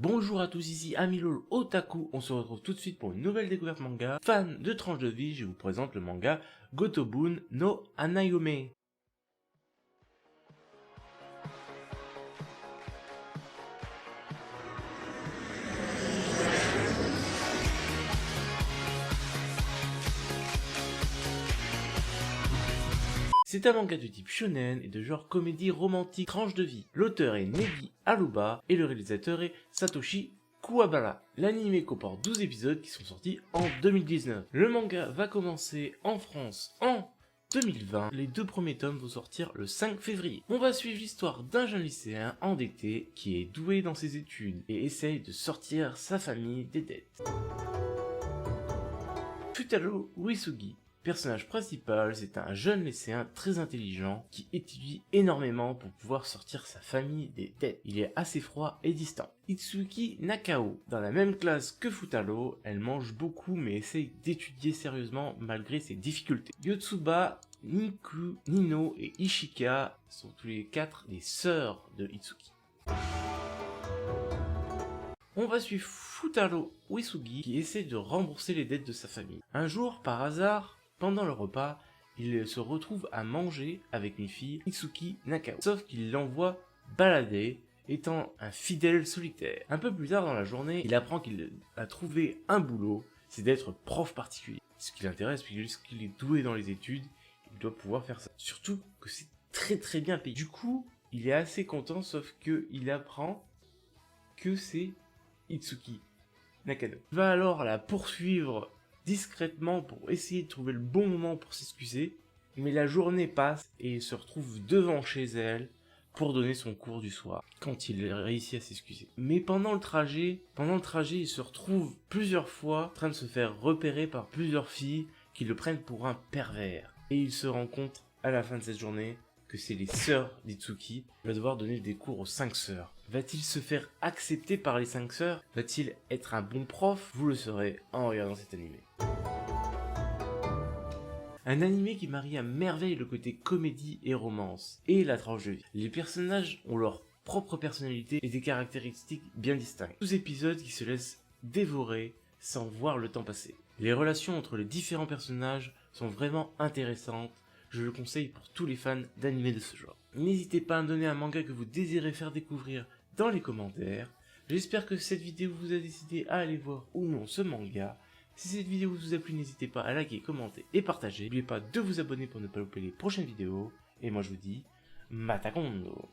Bonjour à tous, ici Amilol Otaku, on se retrouve tout de suite pour une nouvelle découverte manga. Fan de tranches de vie, je vous présente le manga Gotobun no Hanayome. C'est un manga de type shonen et de genre comédie romantique tranche de vie. L'auteur est Negi Aruba et le réalisateur est Satoshi Kuwabara. L'anime comporte 12 épisodes qui sont sortis en 2019. Le manga va commencer en France en 2020. Les deux premiers tomes vont sortir le 5 février. On va suivre l'histoire d'un jeune lycéen endetté qui est doué dans ses études et essaye de sortir sa famille des dettes. Futaro Uesugi. Personnage principal, c'est un jeune lycéen très intelligent qui étudie énormément pour pouvoir sortir sa famille des dettes. Il est assez froid et distant. Itsuki Nakao, dans la même classe que Futaro, elle mange beaucoup mais essaye d'étudier sérieusement malgré ses difficultés. Yotsuba, Niku, Nino et Ishika sont tous les quatre des sœurs de Itsuki. On va suivre Futaro Uesugi qui essaie de rembourser les dettes de sa famille. Un jour, par hasard, pendant le repas, il se retrouve à manger avec une fille, Itsuki Nakao. Sauf qu'il l'envoie balader, étant un fidèle solitaire. Un peu plus tard dans la journée, il apprend qu'il a trouvé un boulot, c'est d'être prof particulier. Ce qui l'intéresse, puisqu'il est doué dans les études, il doit pouvoir faire ça. Surtout que c'est très bien payé. Du coup, il est assez content, sauf qu'il apprend que c'est Itsuki Nakano. Il va alors la poursuivre discrètement pour essayer de trouver le bon moment pour s'excuser, mais la journée passe et il se retrouve devant chez elle pour donner son cours du soir, quand il réussit à s'excuser. Mais pendant le trajet, il se retrouve plusieurs fois en train de se faire repérer par plusieurs filles qui le prennent pour un pervers. Et il se rend compte à la fin de cette journée que c'est les sœurs d'Itsuki. Il va devoir donner des cours aux 5 sœurs. Va-t-il se faire accepter par les 5 sœurs? Va-t-il être un bon prof? Vous le saurez en regardant cet animé. Un animé qui marie à merveille le côté comédie et romance, et la tranche de vie. Les personnages ont leur propre personnalité et des caractéristiques bien distinctes. 12 épisodes qui se laissent dévorer sans voir le temps passer. Les relations entre les différents personnages sont vraiment intéressantes. Je le conseille pour tous les fans d'animés de ce genre. N'hésitez pas à me donner un manga que vous désirez faire découvrir dans les commentaires. J'espère que cette vidéo vous a décidé à aller voir ou non ce manga. Si cette vidéo vous a plu, n'hésitez pas à liker, commenter et partager. N'oubliez pas de vous abonner pour ne pas louper les prochaines vidéos. Et moi je vous dis, Mata Kondo.